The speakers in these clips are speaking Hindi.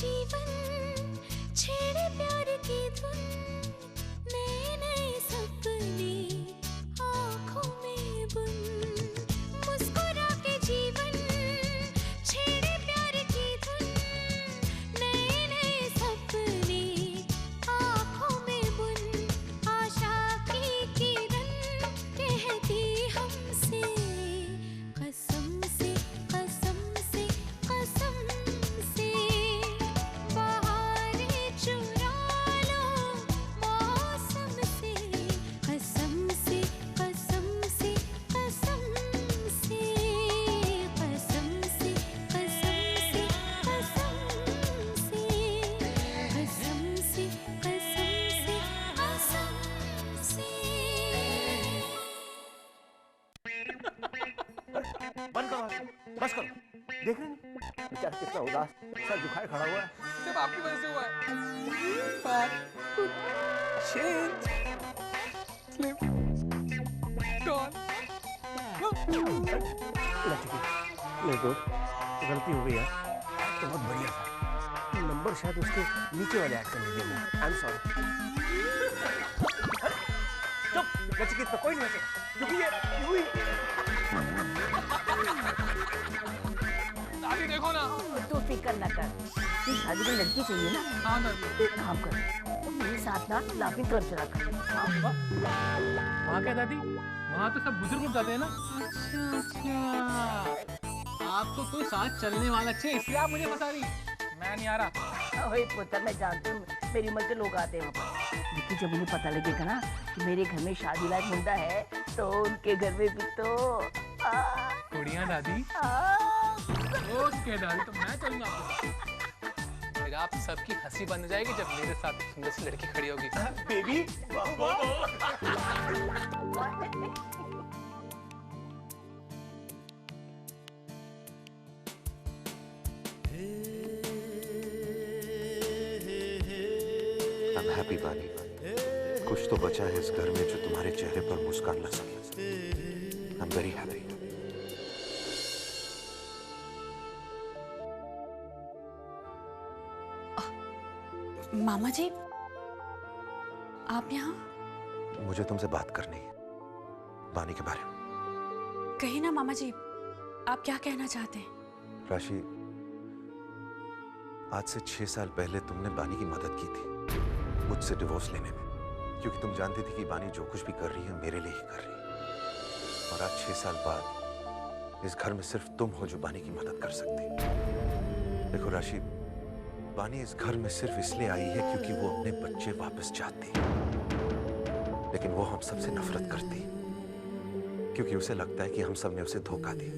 जीवन छेड़े प्यार की धुन, नए नए सपने आँखों में बुन, मुस्कुरा के जीवन छेड़े प्यार की धुन, नए नए सपने आँखों में बुन, आशा की किरण कहती हमसे कसम से कसम से कसम से, बहारें चुरा लो मौसम से, कसम से कसम से कसम से, कसम से कसम से कसम से, कसम से कसम से कसम से। बंद करो, बस करो। देख रहे हैं बेचारा कितना उदास, सर झुकाए खड़ा हुआ है। सब आपकी वजह से हुआ है। But could change. Slip. Gone. ले दो, गलती हो गई यार। तो बहुत बढ़िया था, नंबर शायद उसके नीचे वाले ऐड करने दिया। I am sorry. चुप, नचिकेत पे कोई नहीं हंसेगा क्योंकि ये हुई। दादी देखो ना। तू फिक्र न कर, तू शादी में लड़की चाहिए ना। हाँ दादी। एक काम कर, तुम मेरे साथ ना लाफिंग क्लब चला कर। वहाँ क्या दादी? वहाँ तो सब बुजुर्ग लोग जाते हैं ना। अच्छा। आपको कोई साथ चलने वाला चाहिए इसलिए आप मुझे फंसा रही। मैं नहीं आ रहा। ओए पुत्र, मैं जानती हूँ मेरी उम्र के लोग आते हैं वहाँ पर, लेकिन जब उन्हें पता लगेगा ना कि मेरे घर में शादी लायक मुंडा है तो उनके घर में भी तो बढ़िया दादी। ओके दादी, तो मैं चलूंगा आपके साथ। फिर आप सबकी हंसी बन जाएगी जब मेरे साथ एक सुंदर सी लड़की खड़ी होगी। बेबी I'm happy, बानी। कुछ तो बचा है इस घर में जो तुम्हारे चेहरे पर मुस्कान ला सके। I'm very happy। मामा जी, आप यहाँ? मुझे तुमसे बात करनी है बानी के बारे में। कहिए ना मामा जी, आप क्या कहना चाहते हैं? राशि, आज से 6 साल पहले तुमने बानी की मदद की थी मुझसे डिवोर्स लेने में, क्योंकि तुम जानती थी कि बानी जो कुछ भी कर रही है मेरे लिए ही कर रही है। और आज 6 साल बाद इस घर में सिर्फ तुम हो जो बानी की मदद कर सकती। देखो राशि, बानी इस घर में सिर्फ इसलिए आई है क्योंकि वो अपने बच्चे वापस चाहती है, लेकिन वो हम सबसे नफरत करती है क्योंकि उसे लगता है कि हम सब ने उसे धोखा दिया।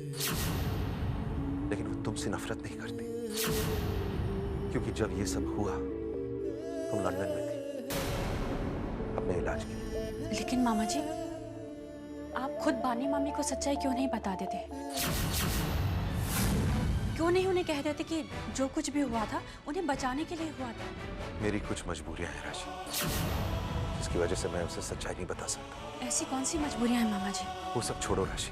लेकिन वो तुमसे नफरत नहीं करती क्योंकि जब ये सब हुआ तुम लंदन में थी अपने इलाज के लिए। लेकिन मामा जी, आप खुद बानी मामी को सच्चाई क्यों नहीं बता देते? क्यों नहीं उन्हें कह देते कि जो कुछ भी हुआ था उन्हें बचाने के लिए हुआ था? मेरी कुछ मजबूरियां हैं राशि, जिसकी वजह से मैं उसे सच्चाई नहीं बता सकता। ऐसी कौन सी मजबूरियां हैं मामा जी? वो सब छोड़ो राशि।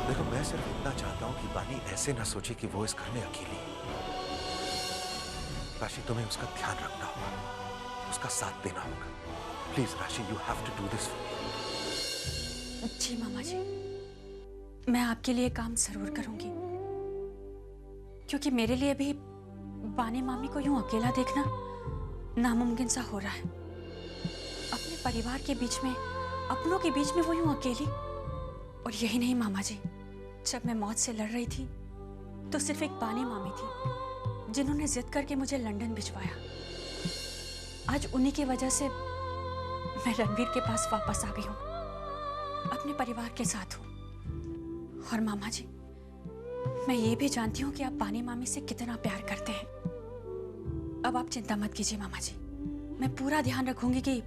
देखो, मैं सिर्फ इतना चाहता हूँ कि बानी ऐसे ना सोचे कि वो इस घर में अकेली है। राशि, तुम्हें उसका ध्यान रखना होगा, उसका साथ देना होगा। Please Rashi, you have to do this for me. जी मामा जी, मैं आपके लिए काम जरूर करूंगी, क्योंकि मेरे लिए भी बानी मामी को यूं अकेला देखना नामुमकिन सा हो रहा है। अपने परिवार के बीच में, अपनों के बीच में वो यूं अकेली। और यही नहीं मामा जी, जब मैं मौत से लड़ रही थी तो सिर्फ एक बानी मामी थी जिन्होंने जिद करके मुझे लंदन भिजवाया। आज उन्हीं की वजह से मैं रणवीर के पास वापस आ गई हूँ, अपने परिवार के साथ हूँ। और मामा जी, मैं ये भी जानती हूँ कि आप बानी मामी से कितना प्यार करते हैं। अब आप चिंता मत कीजिए मामा जी, मैं पूरा ध्यान रखूंगी कि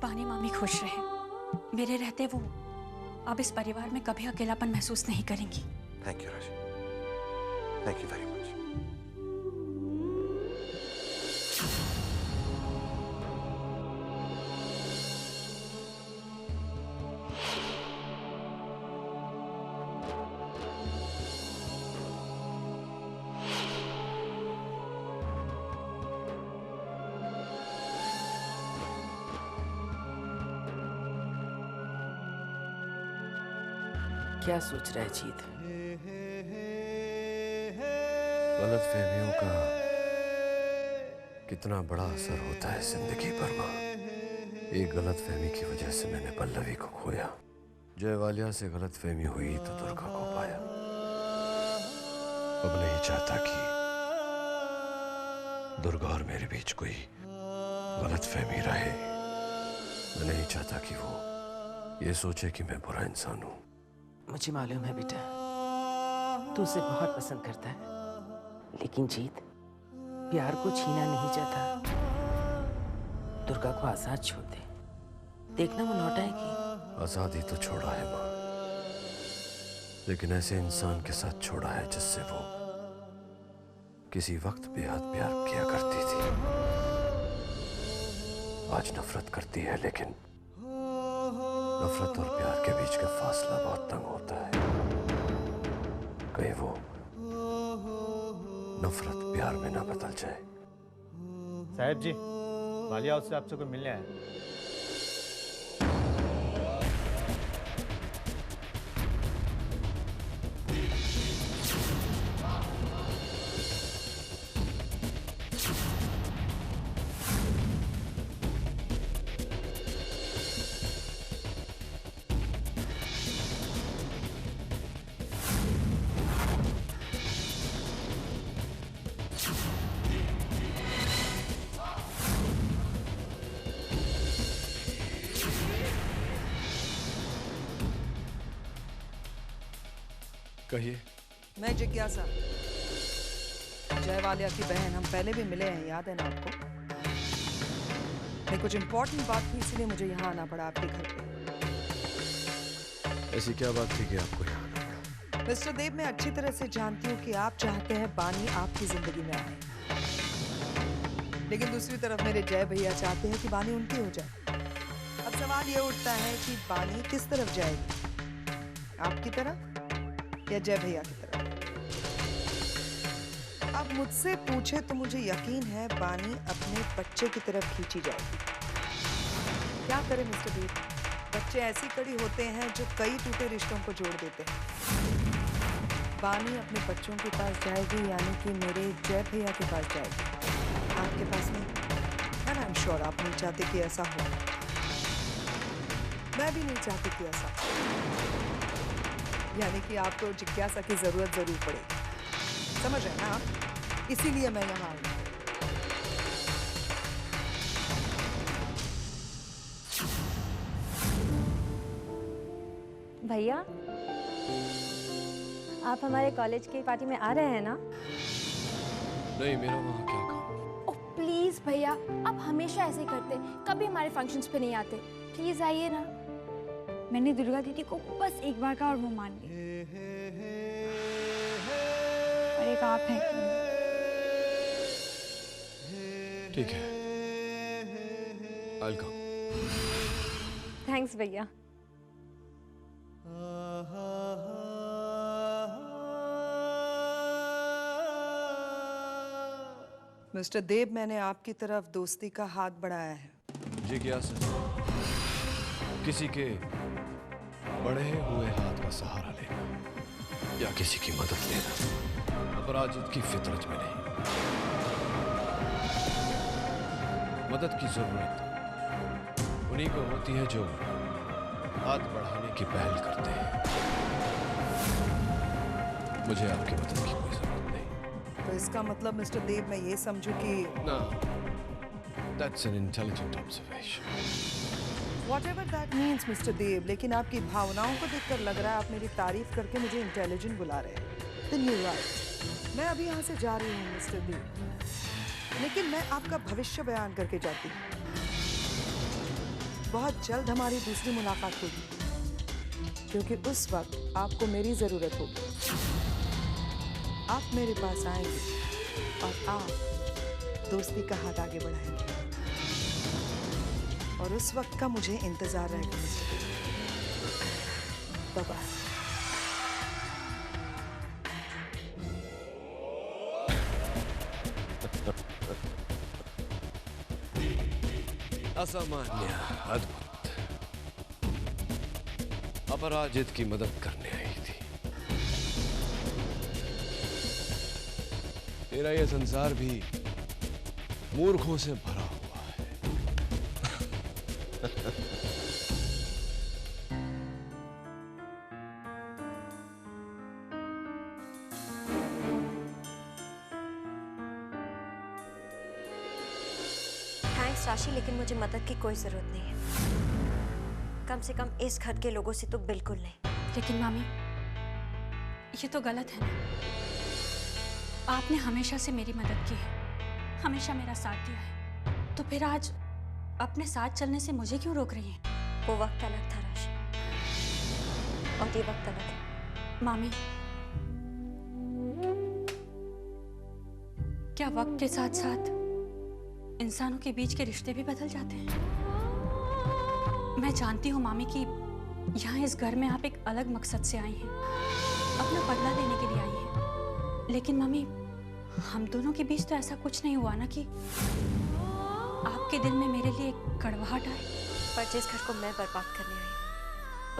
बानी मामी खुश रहे। मेरे रहते वो अब इस परिवार में कभी अकेलापन महसूस नहीं करेंगी। थैंक यू राशि, थैंक यू वेरी मच। क्या सोच रहा है जीत? गलतफहमियों का कितना बड़ा असर होता है जिंदगी पर माँ। एक गलतफहमी की वजह से मैंने पल्लवी को खोया। जयवालिया से गलतफहमी हुई तो दुर्गा को पाया। अब नहीं चाहता कि दुर्गा और मेरे बीच कोई गलतफहमी रहे। मैं नहीं चाहता कि वो ये सोचे कि मैं बुरा इंसान हूँ। मुझे मालूम है बेटा, तू उसे बहुत पसंद करता है, लेकिन जीत प्यार को छीना नहीं चाहता। दुर्गा को आजाद छोड़ दे, देखना वो लौटाएगी। आजादी तो छोड़ा है माँ, लेकिन ऐसे इंसान के साथ छोड़ा है जिससे वो किसी वक्त बेहद प्यार किया करती थी। आज नफरत करती है, लेकिन नफरत और प्यार के बीच का फासला बहुत तंग होता है। कहीं वो नफरत प्यार में ना बदल जाए। साहब जी, वालिया हाउस से आपसे कोई मिलने आया। कहिए। मैं जिज्ञासा, जयवालिया की बहन। हम पहले भी मिले हैं, याद है ना आपको? नहीं, कुछ इम्पोर्टेंट बात थी, इसलिए मुझे यहाँ आना पड़ा आपके घर पे। ऐसी क्या बात थी कि आपको यहाँ आना पड़ा? मिस्टर देव, मैं अच्छी तरह से जानती हूँ कि आप चाहते हैं बानी आपकी जिंदगी में आए, लेकिन दूसरी तरफ मेरे जय भैया चाहते हैं कि बानी उनकी हो जाए। अब सवाल ये उठता है कि बानी किस तरफ जाएगी, आपकी तरफ या जय भैया की तरफ? अब मुझसे पूछे तो मुझे यकीन है बानी अपने बच्चे की तरफ खींची जाएगी। क्या करें मिस्टर देव, बच्चे ऐसी कड़ी होते हैं जो कई टूटे रिश्तों को जोड़ देते हैं। बानी अपने बच्चों के पास जाएगी, यानी कि मेरे जय भैया के पास जाएगी, आपके पास नहीं। एंड आई एम श्योर आप नहीं चाहते कि ऐसा हो। मैं भी नहीं चाहती कि ऐसा हो। यानी कि आपको जिज्ञासा की जरूरत जरूर पड़ेगी, समझ रहे हैं ना आप? इसीलिए मैं यहाँ आई। भैया, आप हमारे कॉलेज की पार्टी में आ रहे हैं ना? नहीं, मेरा वहाँ क्या काम? ओह प्लीज भैया, आप हमेशा ऐसे ही करते, कभी हमारे फंक्शंस पे नहीं आते। प्लीज आइए ना। मैंने दुर्गा दीदी को बस एक बार कहा और वो मान गई। और एक आप हैं। ठीक है, I'll come. थैंक्स भैया। मिस्टर देव, मैंने आपकी तरफ दोस्ती का हाथ बढ़ाया है। जिज्ञासा, किसी के बढ़े हुए हाथ का सहारा लेना या किसी की मदद लेना अपराजित की फितरत में नहीं। मदद की जरूरत उन्हीं को होती है जो हाथ बढ़ाने की पहल करते हैं। मुझे आपकी मदद की कोई जरूरत नहीं। तो इसका मतलब मिस्टर देव, मैं ये समझूं कि No, that's an intelligent observation. Whatever that means, mister Dev, लेकिन आपकी भावनाओं को देखकर लग रहा है आप मेरी तारीफ करके मुझे इंटेलिजेंट बुला रहे हैं। Then you're right. मैं अभी यहाँ से जा रही हूँ मिस्टर देव, लेकिन मैं आपका भविष्य बयान करके जाती हूँ। बहुत जल्द हमारी दूसरी मुलाकात होगी, क्योंकि उस वक्त आपको मेरी जरूरत होगी। आप मेरे पास आएंगे और आप दोस्ती का हाथ आगे बढ़ाएंगे, और उस वक्त का मुझे इंतजार रहेगा मिस्टर देव। बाय-बाय। असामान्य, अद्भुत। अपराजित की मदद करने आई थी। तेरा ये संसार भी मूर्खों से भरा हुआ है। थैंक्स राशि, लेकिन मुझे मदद की कोई जरूरत नहीं है। कम से कम इस घर के लोगों से तो बिल्कुल नहीं। लेकिन मामी, ये तो गलत है ना। आपने हमेशा से मेरी मदद की है, हमेशा मेरा साथ दिया है, तो फिर आज अपने साथ चलने से मुझे क्यों रोक रही हैं? वो वक्त अलग था राशि, और ये वक्त अलग है। मामी, क्या वक्त के साथ साथ इंसानों के बीच के रिश्ते भी बदल जाते हैं? मैं जानती हूँ मामी कि यहाँ इस घर में आप एक अलग मकसद से आई हैं, अपना बदला लेने के लिए आई हैं। लेकिन मामी, हम दोनों के बीच तो ऐसा कुछ नहीं हुआ ना कि आपके दिल में मेरे लिए एक कड़वाहट आए। पर जिस घर को मैं बर्बाद करने आई हूँ,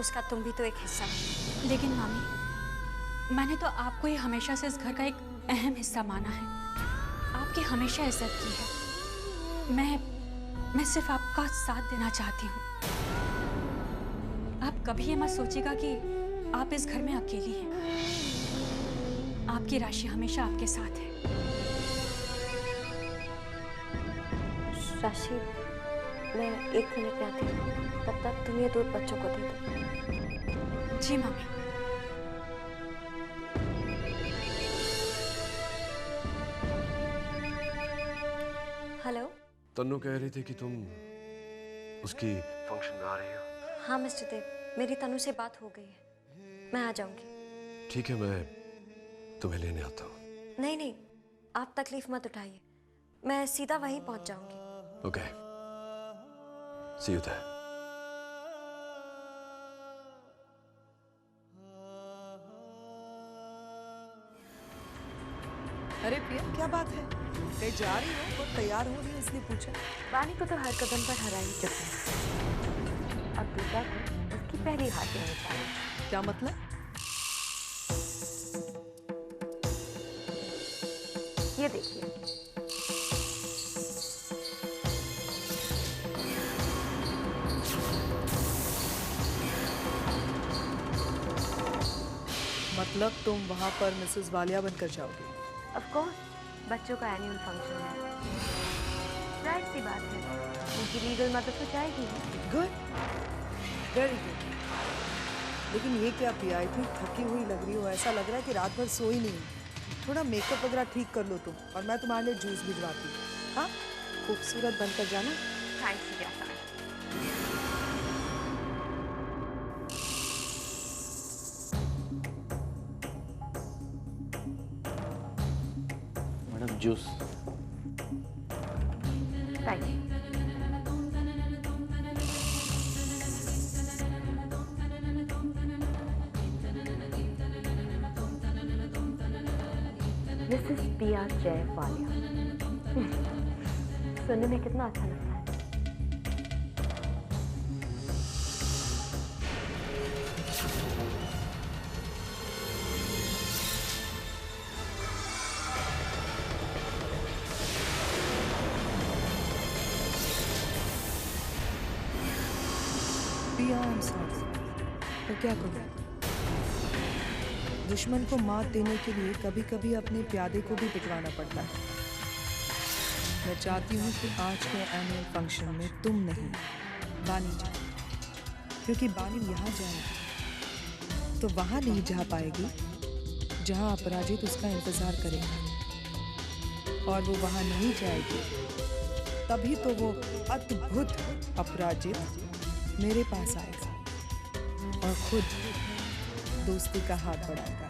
उसका तुम भी तो एक हिस्सा हो। लेकिन मामी, मैंने तो आपको ही हमेशा से इस घर का एक अहम हिस्सा माना है, आपकी हमेशा इज्जत की है। मैं सिर्फ आपका साथ देना चाहती हूँ। आप कभी ये मत सोचिएगा कि आप इस घर में अकेली हैं। आपकी राशि हमेशा आपके साथ है। राशि, मैं 1 मिनट में आती हूँ, तब तक तुम ये दूध बच्चों को दे दो। जी मम्मी। हेलो। तन्नू कह रही थी कि तुम उसकी फंक्शन में आ रही हो। हाँ मिस्टर देव, मेरी तनु से बात हो गई है, मैं आ जाऊंगी। ठीक है, मैं तुम्हें लेने आता हूँ। नहीं नहीं, आप तकलीफ मत उठाइए, मैं सीधा वहीं पहुंच जाऊंगी। Okay, see you there. अरे प्रिया, क्या बात है? कहीं जा रही हो और तैयार हो रही हो इसलिए पूछा। वाणी को तो हर कदम पर हरा ही चुकी है। अब दूसरा को उसकी पहली हार के निकाली। क्या मतलब? ये देखिए, मतलब तुम वहां पर मिसेस वालिया बनकर जाओगी? ऑफ कोर्स, बच्चों का एनुअल फंक्शन है, जाहिर सी बात है, उनकी लीगल मदद तो जाएगी। Good, very good. लेकिन ये क्या पिया, इतनी थकी हुई लग रही हो, ऐसा लग रहा है कि रात भर सोई नहीं। थोड़ा मेकअप वगैरह ठीक कर लो तुम, और मैं तुम्हारे लिए जूस भिजवाती हूँ। हाँ, खूबसूरत बनकर जाना। Thanks Priya. Madam juice. Thank you. Mrs पिया जय वालिया। सुनने में कितना अच्छा लगता है। पिया, आई एम सॉरी, पर क्या करूं? दुश्मन को मात देने के लिए कभी कभी अपने प्यादे को भी पिटवाना पड़ता है। मैं चाहती हूँ कि आज के एनुअल फंक्शन में तुम नहीं, बानी जाए, क्योंकि बानी यहाँ जाएगी तो वहाँ नहीं जा पाएगी जहाँ अपराजित उसका इंतजार करेगा, और वो वहाँ नहीं जाएगी तभी तो वो अद्भुत अपराजित मेरे पास आएगा और खुद दोस्ती का हाथ बढ़ाएगा।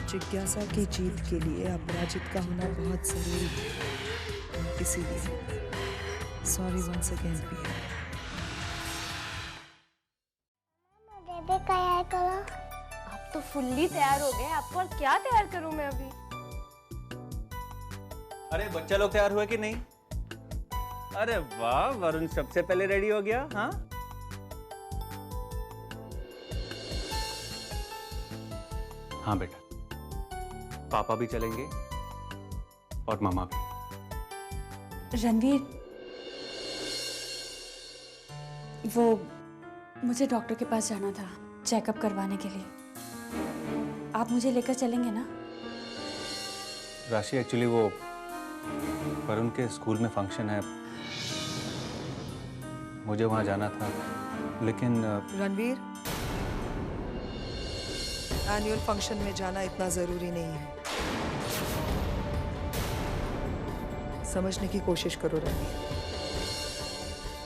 जिज्ञासा की जीत के लिए अपराजित का होना बहुत जरूरी है, इसीलिए सॉरी वंस अगेन पिया। तैयार करो। आप तो फुल्ली तैयार हो गए, आपको और क्या तैयार करूं मैं अभी? अरे बच्चा लोग तैयार हुए कि नहीं? अरे वाह, वरुण सबसे पहले रेडी हो गया। हाँ, हाँ बेटा, पापा भी चलेंगे और मामा भी। रणवीर, वो मुझे डॉक्टर के पास जाना था चेकअप करवाने के लिए। आप मुझे लेकर चलेंगे ना? राशि, एक्चुअली वो वरुण के स्कूल में फंक्शन है, मुझे वहां जाना था, लेकिन रणवीर, एनुअल फंक्शन में जाना इतना जरूरी नहीं है। समझने की कोशिश करो रणवीर,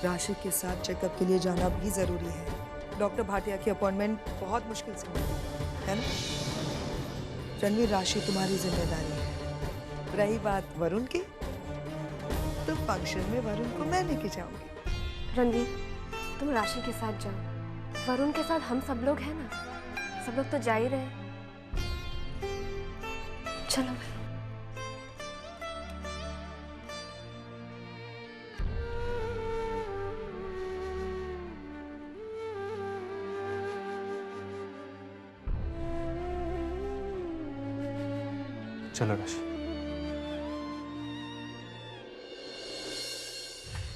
राशि के साथ चेकअप के लिए जाना भी जरूरी है। डॉक्टर भाटिया की अपॉइंटमेंट बहुत मुश्किल से मिली है ना? रणवीर, राशि तुम्हारी जिम्मेदारी है। रही बात वरुण की, तो फंक्शन में वरुण को मैं लेके जाऊंगी। रणवीर, तुम राशि के साथ जाओ, वरुण के साथ हम सब लोग हैं ना, सब लोग तो जा ही रहे। चलो। चलो राशि।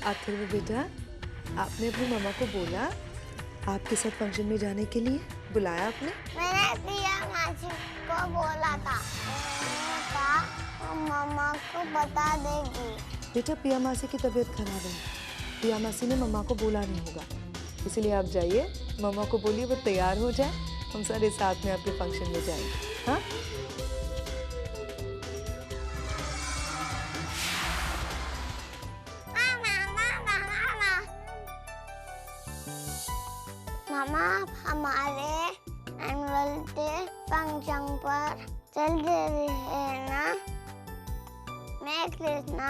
आखिर में बेटा, आपने अपनी मम्मा को बोला आपके साथ फंक्शन में जाने के लिए? बुलाया आपने? मैंने प्रिया मासी को बोला था, वो मम्मा को बता देगी। बेटा, प्रिया मासी की तबीयत खराब है, प्रिया मासी ने मम्मा को बोला नहीं होगा, इसलिए आप जाइए, मम्मा को बोलिए वो तैयार हो जाए, हम सारे साथ में आपके फंक्शन में जाएंगे। हाँ? मामा, आप हमारे एनुअल डे फंक्शन पर चल रहे हैं ना? मैं, कृष्णा,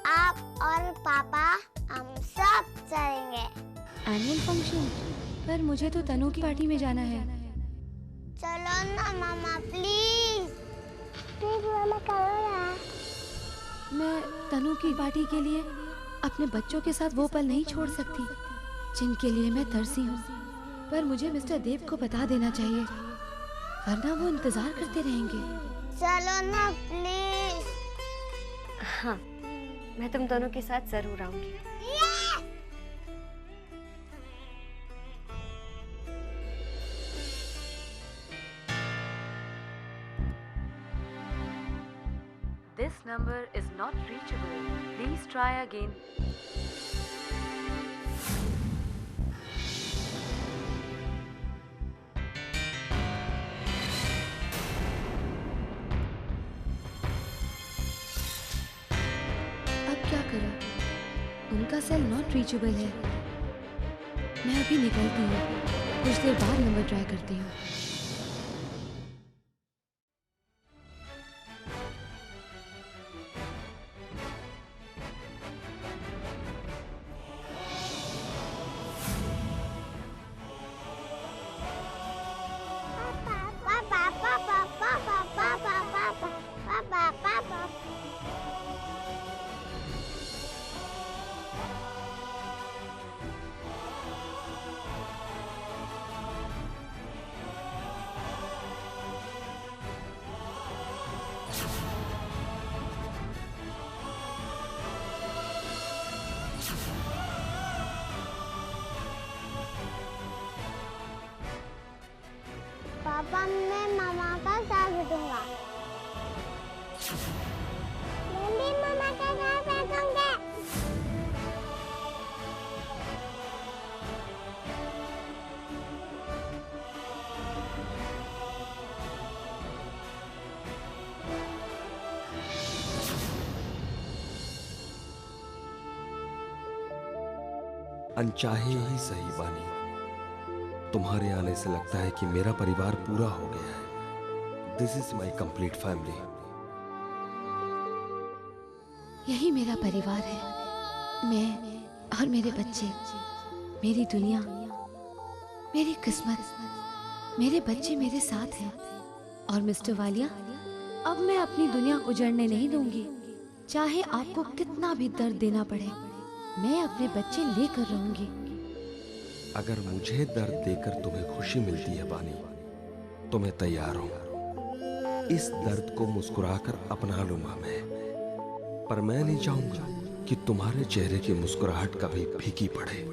आप और पापा हम सब चलेंगे। Annual function? पर मुझे तो तनु की पार्टी में जाना है। चलो ना मामा, प्लीज प्लीज मामा, करो ना। मैं तनु की पार्टी के लिए अपने बच्चों के साथ वो पल नहीं छोड़ सकती जिनके लिए मैं तरसी हूँ। पर मुझे मिस्टर देव को बता देना चाहिए, वरना वो इंतजार करते रहेंगे। चलो ना प्लीज। हाँ, मैं तुम दोनों के साथ जरूर आऊंगी। This number is not reachable. Please try again. अब क्या करूं? उनका सेल नॉट रीचेबल है। मैं अभी निकलती हूँ, कुछ देर बाद नंबर ट्राई करती हूँ। पापा, मैं मामा का साथ दूंगा। मैं भी मामा का साथ बैठूंगा। अनचाहे ही सही बानी, तुम्हारे आने से लगता है कि मेरा परिवार पूरा हो गया है। This is my complete family. यही मेरा परिवार है, मैं और मेरे बच्चे, मेरी दुनिया, मेरी किस्मत। मेरे बच्चे मेरे साथ हैं और मिस्टर वालिया, अब मैं अपनी दुनिया उजड़ने नहीं दूंगी। चाहे आपको कितना भी दर्द देना पड़े, मैं अपने बच्चे लेकर रहूंगी। अगर मुझे दर्द देकर तुम्हें खुशी मिलती है बानी, तो मैं तैयार हूं। इस दर्द को मुस्कुराकर अपना लूंगा मैं, पर मैं नहीं चाहूंगा कि तुम्हारे चेहरे की मुस्कुराहट कभी फीकी पड़े।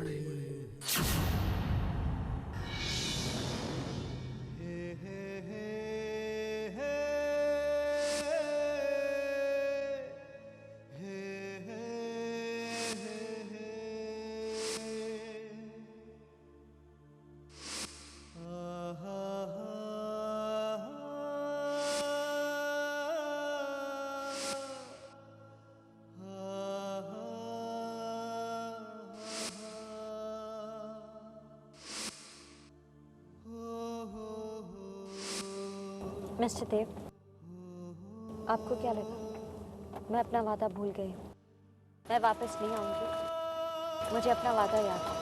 मिस्टर देव, आपको क्या लगा मैं अपना वादा भूल गई हूँ? मैं वापस नहीं आऊंगी, मुझे अपना वादा याद है।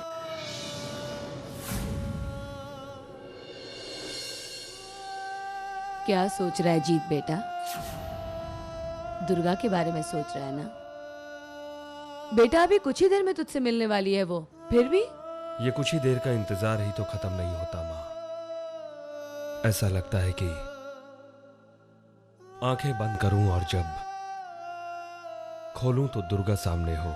क्या सोच रहा है जीत बेटा? दुर्गा के बारे में सोच रहा है ना? बेटा अभी कुछ ही देर में तुझसे मिलने वाली है वो, फिर भी ये कुछ ही देर का इंतजार ही तो खत्म नहीं होता माँ। ऐसा लगता है कि आंखें बंद करूं और जब खोलूं तो दुर्गा सामने हो।